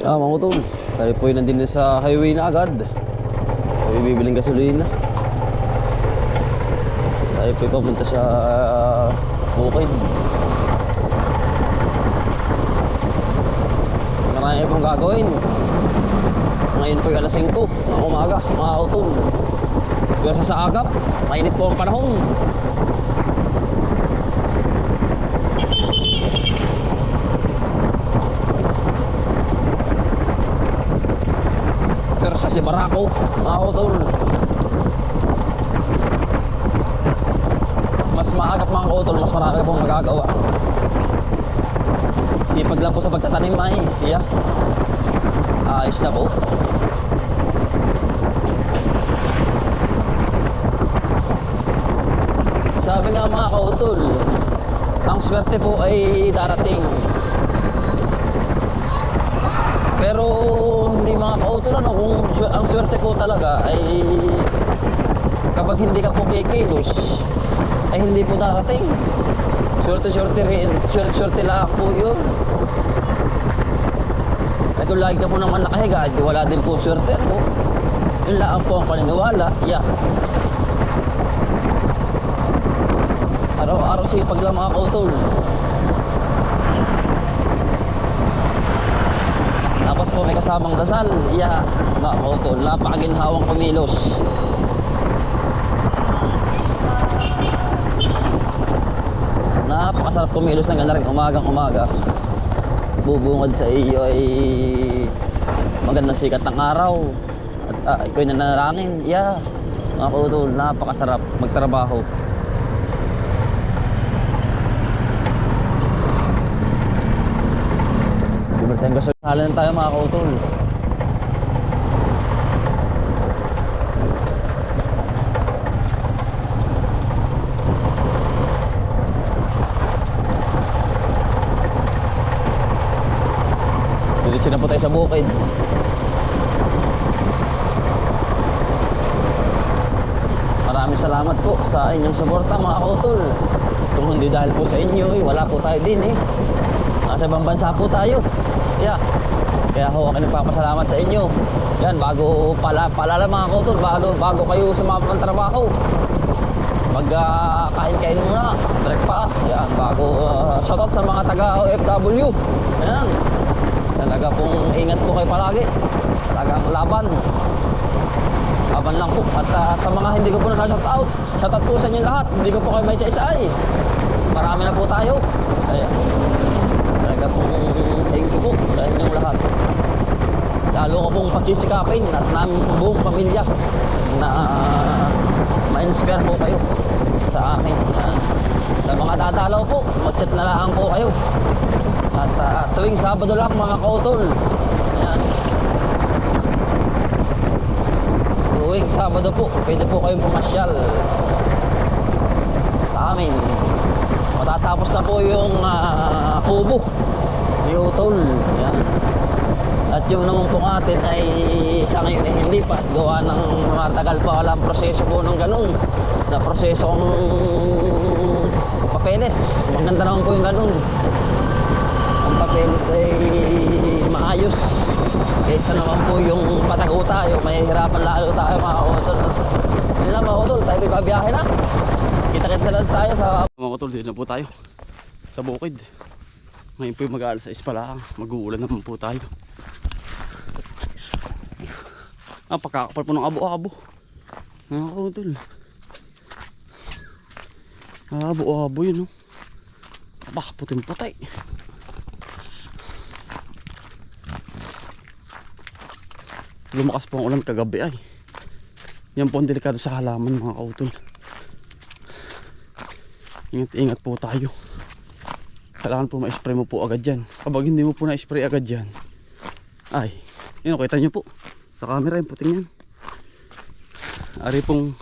Mga utol, tayo po yun nandun sa highway na agad. Tayo bibiling gasolina. Tayo po papunta sa Bukid. Marami pong gagawin. Ngayon po yung alas 5 ng umaga, mga utol. Pero sa agap, mainit po ang panahon. Pero sa si Barako, mga utol, mas maagap mga utol, mas marami pong magagawa. Sipag lang po sa pagtatanim ay yeah. Ayos na po. Sabi nga mga kautol, ang swerte po ay darating. Pero hindi mga kautol, ano, kung ang swerte po talaga ay kapag hindi ka po kikilos ay hindi po darating. Swerte lang po yun. At kung lagi ka po naman nakahiga, di wala din po swerte po. Yun lang po ang paniniwala. Yeah. Araw-araw sipag lang mga kautol. Tapos po may kasamang dasal. Yeah, mga kautol, napakaginhawang kumilos. Napakasarap kumilos ng ganda rin umagang umaga. Bubungad sa iyo ay magandang sikat ng araw. At ikaw ay nananalangin. Yeah, mga kautol, napakasarap magtrabaho. Halan tayo mga kautol. Diretso na po tayo sa Bukid. Maraming salamat po sa inyong suporta mga kautol. Kung hindi dahil po sa inyo, wala po tayo din eh. Nasa ibang bansa po tayo. Yeah. Kaya ako nagpapasalamat sa inyo. Yan, bago paalala mga kautol, bago kayo sa mga pantrabaho, kain muna, breakfast. Yan, bago shoutout sa mga taga OFW. Yan. Talaga pong ingat po kayo palagi. Talagang laban lang po. At sa mga hindi ko po na shoutout po sa inyo lahat. Hindi ko po kayo may isa-isa eh. Marami na po tayo. Ayan. Talaga pong thank you po sa inyong lahat. Lalo ko pong pagsisikapin at namin buong pamilya na ma-inspire po kayo sa akin. Sa mga dadalaw po, mag-chat na lang po kayo. At tuwing Sabado lang mga kautol. Ayan. Tuwing Sabado po, pwede po kayong pumasyal sa amin. Matatapos na po yung kubo ni Utol. Yan. At yung naman pong atin ay sa ngayon ay hindi pa. At gawa ng matagal pa walang proseso po ng ganun. Na prosesong papeles. Maganda naman po yung ganun. Ang papeles ay maayos. Kaysa naman po yung patago tayo. May hirapan lalo tayo mga Utol. Yun lang mga Utol, tayo ipabiyahe na. Kita-kita lang tayo sa mga Utol, dito na po tayo sa Bukid. Ngayon po yung mag-aalas 6 pa lang. Mag-uulan naman po tayo. Pagkakapal po ng abo-abo mga Utol. Abo-abo yun oh. Puting-putay. Lumakas po ang ulan kagabi ay. Yan po ang delikado sa halaman mga Utol. Ingat po tayo. Kailangan po ma-spray mo po agad yan. Kapag hindi mo po na-spray agad yan, ay, yun o, kita nyo po sa camera yung puting yan. Ari pong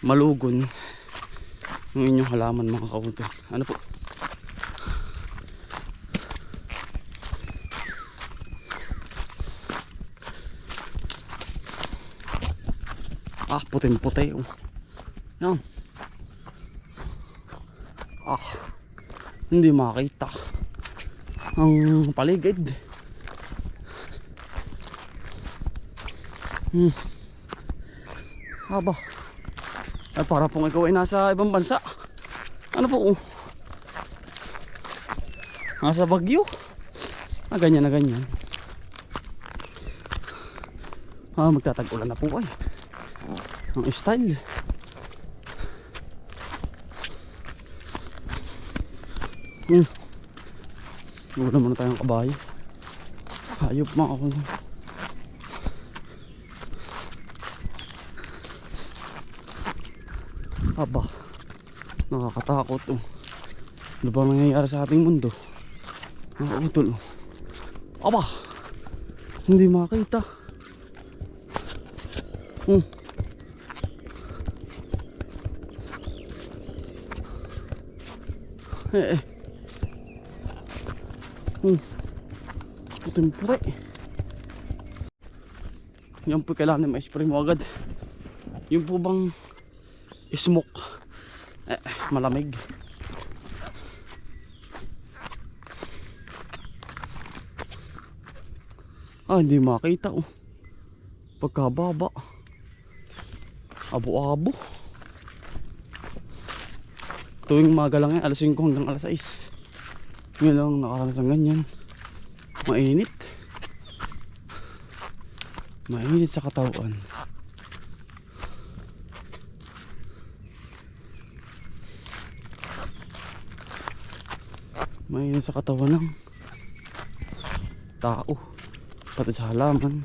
malugon yung inyong halaman mga kautol. Ano po? Puting-puti oh. Yan. Hindi makita ang paligid. Haba. Ay, para pong ikaw ay nasa ibang bansa. Ano po? Nasa Baguio. Ganyan na ganyan. Magtatag-ulan na po ay. Ang style. Wala muna tayong kabayo. Hayop mga ako. Aba, nakakatakot oh. Ano ba nangyayari sa ating mundo? Nakakutol oh. Aba, hindi makita. Puting pure. Yan po kailangan ma-spray mo agad. Yung po bang smoke malamig. Hindi makita oh. Pagkababa abo-abo. Tuwing umaga lang yan, alas 5 hanggang alas 6. Ngayon lang nakaranas ng ganyan. Mainit. Mainit sa katawan. Mainit sa katawan ng tao, pati sa halaman.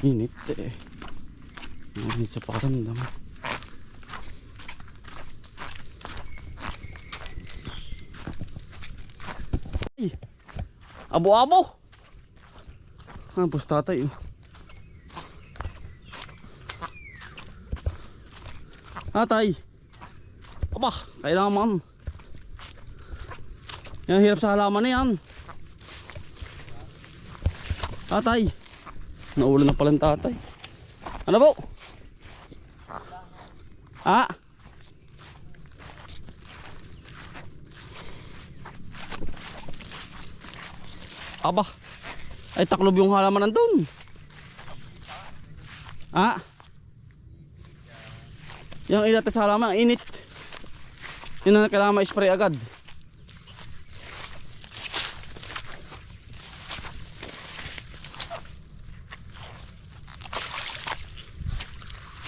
Init eh. Init sa pakiramdam. Ay, abo-abo. Pus tatay oh. Tatay. Aba, kailangan. Yan, hirap sa halaman na yan. Tatay. Naulan na pala ng tatay. Ano po? Aba, ay taklob yung halaman nandun. Yung ilata sa halaman, init. Yun na kailangan ma-spray agad.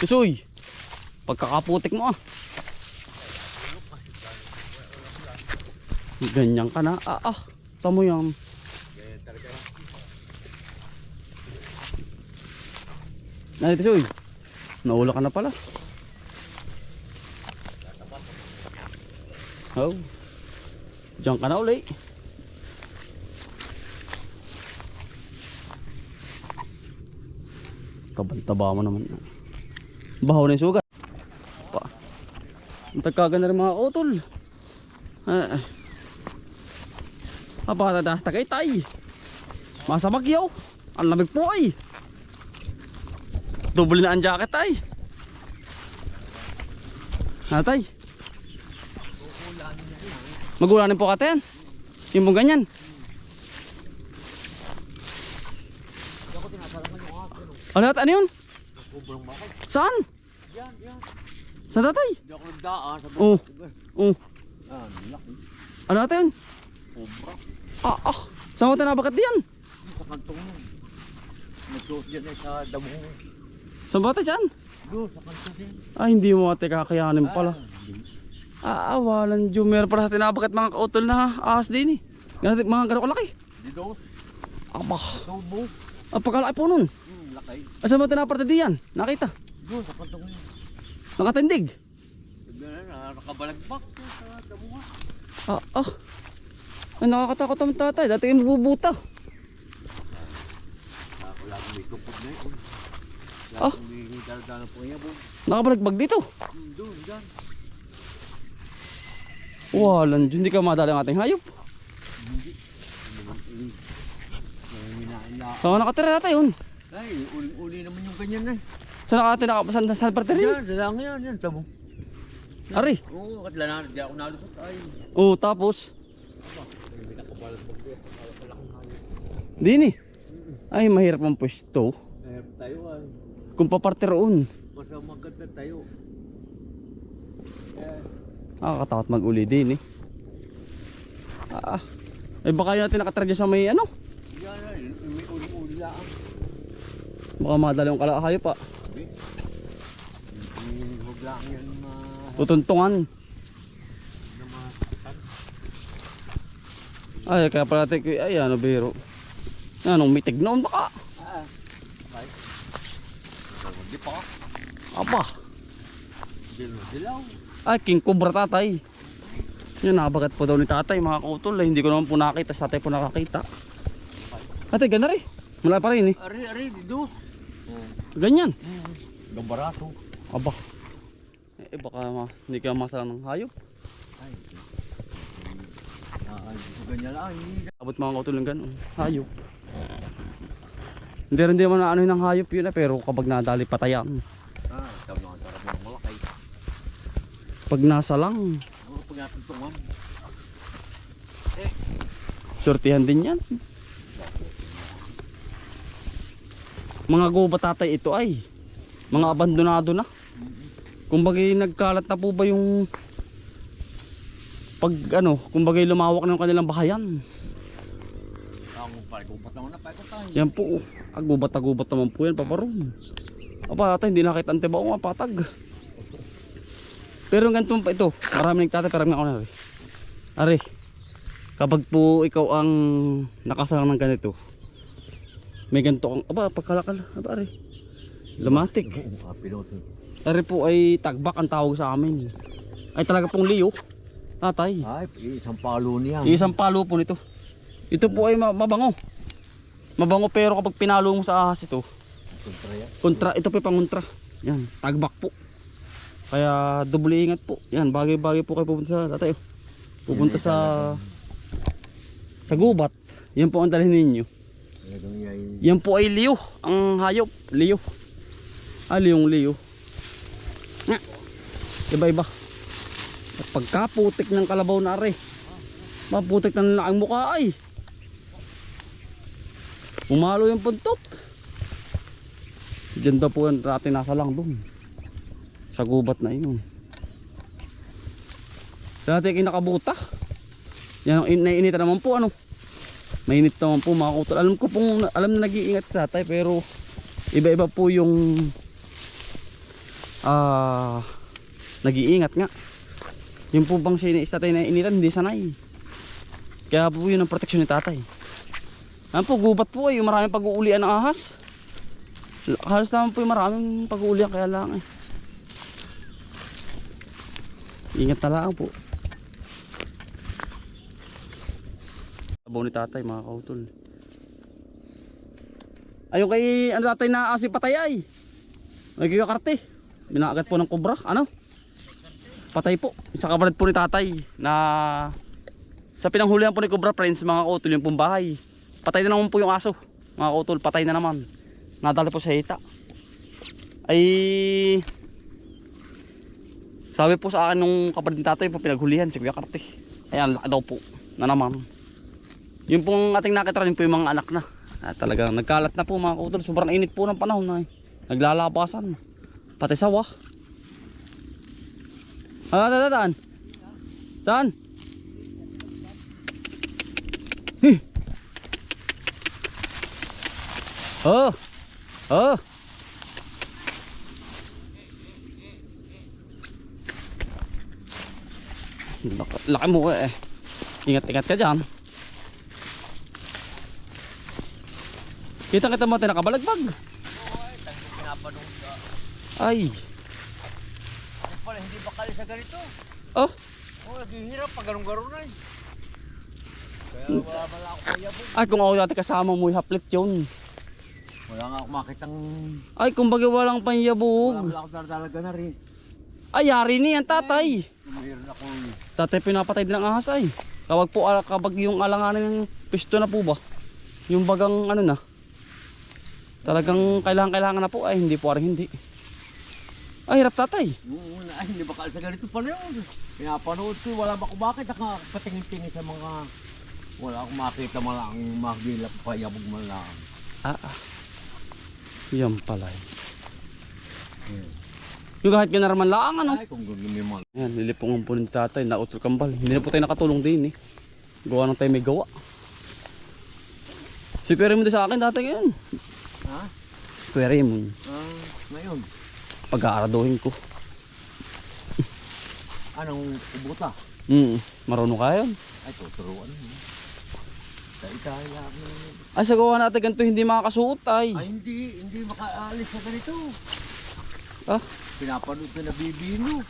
Kusoy, pagkakaputik mo ganyan ka na. Tamo yan. Narito Kusoy, naula ka na pala. Diyan ka na uli. Tabang-taba mo naman. Bahaw na yung sugat. Ang tagkaganda rin mga utol. Tagay tay. Masa Baguio. Ang lamig po ay. Double na ang jacket ay. Natay. Magulanin po katayan. Yung pong ganyan. Ano yun? Saan? Yan. Saan tatay? Hindi ako nagdaan sa buong. Ano natin? Cobra. Saan mo tinabakat diyan? Sa kantong nun. Nagsuot dyan sa damo. Saan ba tayo dyan? Doon sa kantong din. Hindi mo ate kakayanin pala. Walang Diyo. Meron pala sa tinabakat mga kautol na ahas din eh. Mga gano'ng kalaki. Dito. Aba. Tubo. Pagkalaki po nun. Lakay. Saan mo tinaparta diyan? Nakita? Doon sa kantong nun. Nakatindig? Nakabalagbak sa damo. Ay, nakakatakot naman tatay. Dati kayo magbubuta. Ako lang may tupag na yun. Ah. Lahat may dala-dala po niya po. Nakabalagbag dito. Doon, dyan. Walan, hindi ka madali ang ating hayop. Saan nakatira tatay yun? Ay, uling-uli naman yung ganyan na. Saan nakatira? Saan parte rin? Yan, dala nga yan, tamo. Ari. Oo, katla na, di ako nalusot. Ay, Oo, tapos. Dini. Ay, mahirap ang pwesto. tayo ay. Kung paparte roon. Basta maganda tayo. Nakakatakot mag-uli din eh. Ay baka yun natin nakatira dyan sa may ano. Yan ay, may uling-uli lang. Baka madali yung kalakayo pa. Huwag lang yan Tutuntungan. Ay kaya pala natin, ay ano biro. Anong mitig noon baka. Hindi pa. Apa. Dilaw. Ay king cobra tatay. Yun nabagat po daw ni tatay mga kautol. Ay, hindi ko naman po nakita. Sa tatay po nakakita. Ate gana rin. Mula pa rin eh. Ari, dito. Ganyan. Gambarato. Aba. Eh baka hindi ka masala ng hayop. Ay, ganyan lang. Abot mga kautol ng gano'n. Hayop. Hindi rin naman na ano ng hayop yun eh. Pero kapag nadali patayan. Tawag na ang tarap ng malakay. Pag nasa lang. Pag natuntungan. Sortihan din yan. Mga gubat tatay ito ay. Mga abandonado na. Kumbagay nagkalat na po ba yung pag ano, kumbagay lumawak na yung kanilang bahayan. Ang pag-ubat naman na tayo. Yan po. Agubat naman po yan paparoon. Aba tatay hindi nakita ang tibaong patag. Pero ganito pa ito. Marami nagtatay pero nga ako na rin. Ari. Kapag po ikaw ang nakasalang ng ganito. May ganito kang aba pagkalakal. Aba ari. Lumatik. Piloto. Ari po ay tagbak ang tawag sa amin. Ay talaga pong liyo. Tatay. Ay, isang palo niya. Isang palo po nito. Ito po ay mabango. Mabango pero kapag pinalo mo sa ahas ito. Kontra, ito po yung pangontra. Yan, tagbak po. Kaya doble ingat po. Yan, bagay-bagay po kayo pupunta sa tatay. Pupunta sa gubat. Yan po ang dalhin ninyo. Yan po ay liyo. Ang hayop, liyo. Liyong liyo. Nga. Iba-iba. At pagkaputik ng kalabaw na are. Maputik ng laking mukha ay. Umalo yung puntot. Diyan daw po yan natin nasa lang doon. Sa gubat na yun. Dati kinakabuta. Yan ang naiinita naman po ano. Mainit naman po mga kautol. Alam na nag-iingat sa tatay pero iba-iba po yung nag-iingat nga. Yung po bang siya tatay na initan hindi sanay. Kaya po yun ang proteksyon ni tatay. Ano po gubat po ay maraming pag-uulian ng ahas. Halos naman po yung maraming pag-uulian kaya lang eh. Ingat na lang po. Sabaw ni tatay mga kautol. Ayun kay ano tatay na asi patay ay. May kikakarte. Binakagat po ng kobra. Ano? Patay po. Isa kabalat po ni tatay na sa pinanghulihan po ni Cobra Friends mga kautol yung pong bahay. Patay na naman po yung aso. Mga kautol patay na naman. Nadali po sa hita. Ay sabi po sa akin nung kapatid ni tatay po pinaghulihan si Kuya Karte. Ayan laki daw po na naman. Yung pong ating nakita rin po yung mga anak na. Talagang nagkalat na po mga kautol. Sobrang init po ng panahon na naglalabasan. Pati sawa. Daan. Saan? Oh. Laki mo eh. Ingat-ingat ka dyan. Kita mo tayo nakabalagbag. Ay. Pala, hindi ba kali sa ganito? Oh. Naghihirap pag garong-garong na eh. Kaya wala pala ako payabog. Ay, kung ako yata kasama mo, haplit yun. Wala nga ako makitang... Ay, kumbaga walang panyabog. Wala ako talaga na rin. Ay, yari niyan, tatay. Mayroon ako. Tatay, pinapatay din ang ahas ay. Kapag po, kapag yung alanganin ng pisto na po ba? Yung bagang ano na. Talagang kailangan na po ay, hindi po aring hindi. Ay, hirap tatay. Oo, ay hindi ba sa ganito pala yun. Pinapanood ko, wala ba kumakit. Nakapatingin-tingin sa mga... Wala akong makita man lang, magilap payabog man lang. Yan pala. Yung kahit ganaraman lang ano. Ay, kung gagawin mo. Ayan, lilipungan po ni tatay, nautol kambal. Hindi na po tayo nakatulong din eh. Gawa ng tayo may gawa. Si Pere mo din sa akin dati ngayon. Ha? Pere mo. Ngayon. Pag-aaraduhin ko. Anong ubuta? Marunong ka yun. Ay, tuturuan mo. Sa Itaya. Ay, sa gawa natin ganito hindi makakasuot ay. Ay, hindi makaalis sa ganito. Ah, Pinapanood ko na bibino.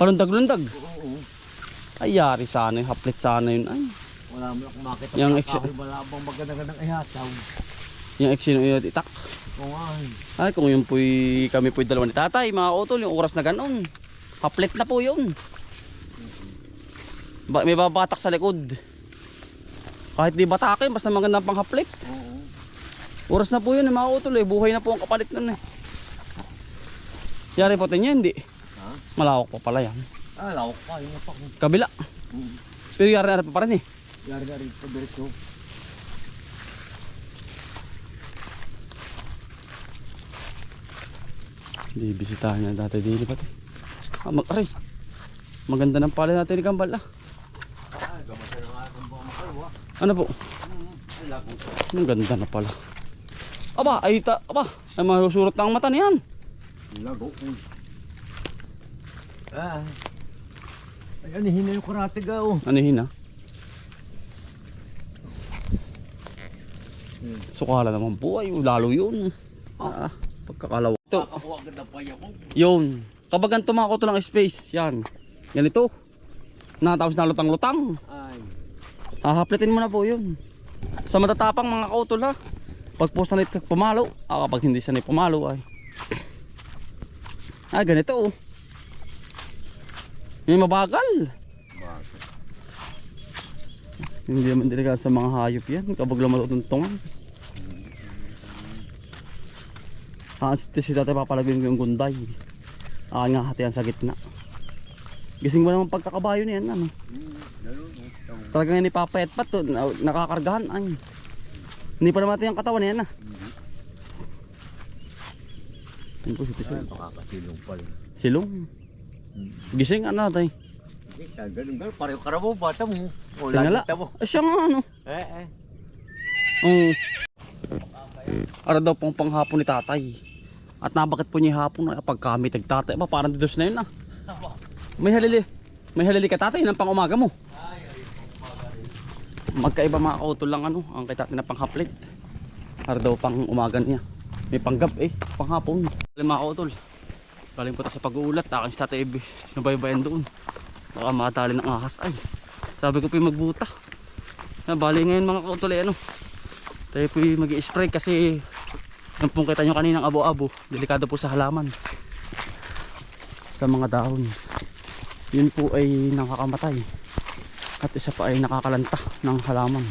palundag-lundag. Oo. Ay, yari sana yun. Haplit sana yun ay. Wala mo lang kumakita. Yung malabang maganda-gandang ihataw. Yung eksino yun itak. Oo nga. Ay, kung yun po'y kami po'y dalawa ni tatay, mga utol, yung oras na ganon. Haplit na po yun. May babatak sa likod. Kahit di batakin, basta magandang pang haplit. Oo. Oras na po yun, mga utol eh. Buhay na po ang kapalit nun eh. Yari po niya, hindi. Ha? Malawak pa pala yan. Ah, lawak pa. Yung napak. Kabila. Pero yari na pa rin eh. Yari na rin. Diretso. Hindi, bisitahin na dati dili pati. Aray. Maganda ng pala natin ni Kambal ah. Ay, gamasa na nga ng buong makalwa. Ano po? Ay, lago. Ang ganda na pala. Aba, ay masusurot na ang mata niyan. Lago. Ah. Ay, anihin na yung karate ga oh. Anihin ah. Sukala naman po ay lalo yun. Pagkakalaw. Ito. Nakakuha agad ng payabog. Yun. Kapag ang tumako to ng space, yan. Ganito. Natapos na lutang-lutang. Ay. Hahaplitin mo na po yun. Sa matatapang mga kautol ha. Pag po sanay pumalo. Kapag hindi sanay pumalo ay. Ganito oh. May mabagal. Bakit? Hindi naman diligal sa mga hayop yan. Kapag lang matutuntungan. Si tatay papalagyan ko yung gunday. Nga hatian sa gitna. Gising mo naman pagkakabayo niyan ano. Talagang hindi papayat pa to. Nakakargahan ay. Hindi pa naman yung katawan niyan ah. Yan po si Tisoy. Makakasilong pala. Silong. Gising ano tay. Ganun. Pareho karabaw bata mo. O Tingala. lagita mo. Siya nga ano. Ara daw pong panghapon ni tatay. At nabakit po niya hapon kapag kami tagtatay. Parang didos na yun ah. May halili ka tatay ng pang umaga mo. Magkaiba mga kautol lang ano. Ang kay tatay na panghaplit. Ara daw pang umaga niya. May panggab panghapon. Mga kautol. Galing po tayo sa pag-uulat. Akin si tatay sinubaybayan doon. Baka matali ng ahas ay. Sabi ko po magbuta. Bali ngayon mga kautol ano. Tayo po mag-i-spray kasi yung pong kita nyo kaninang abo-abo, delikado po sa halaman. Sa mga dahon. Yun po ay nakakamatay. At isa pa ay nakakalanta ng halaman.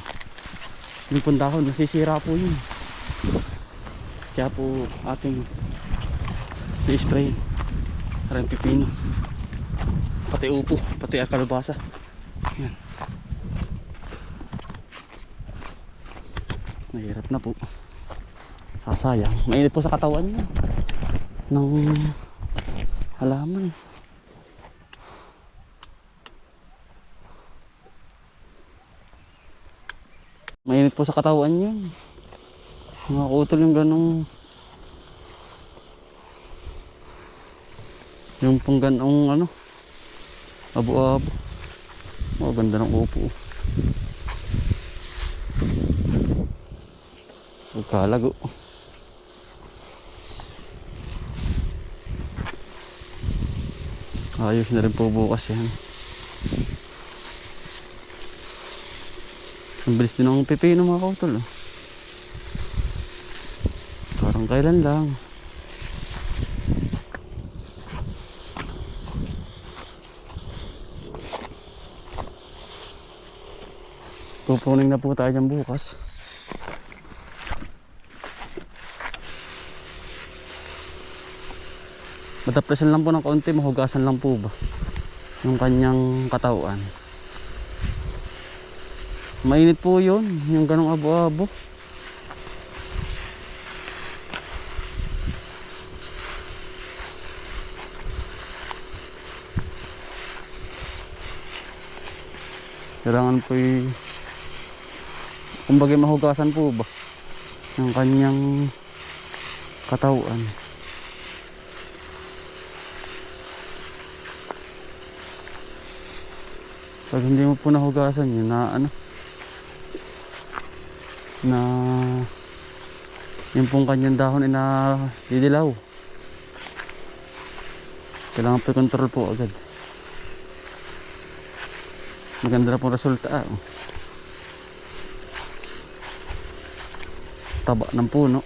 Yung pong dahon, nasisira po yun. Kaya po ating i-spray. Parang pipino. Pati upo, pati kalabasa. Yan. Mahirap na po. Sayang. Mainit po sa katawan niya. Ng halaman. Mainit po sa katawan niya. Mga utol yung ganong. Yung pang ganong ano. Abo-abo. Oh, ganda ng upo. Kalago. Ayos na rin po bukas yan. Ang bilis din ng pipino mga kautol. Oh. Parang kailan lang. Pupuning na po tayo dyan bukas. Matapresan lang po ng kaunti, mahugasan lang po ba yung kanyang katawan. Mainit po yun, yung ganong abo-abo. Kailangan po kumbaga mahugasan po ba yung kanyang katawan. Pag hindi mo po nahugasan yun na na yung pong kanyang dahon ay didilaw. Kailangan po i-control po agad. Maganda na pong resulta. Taba ng puno.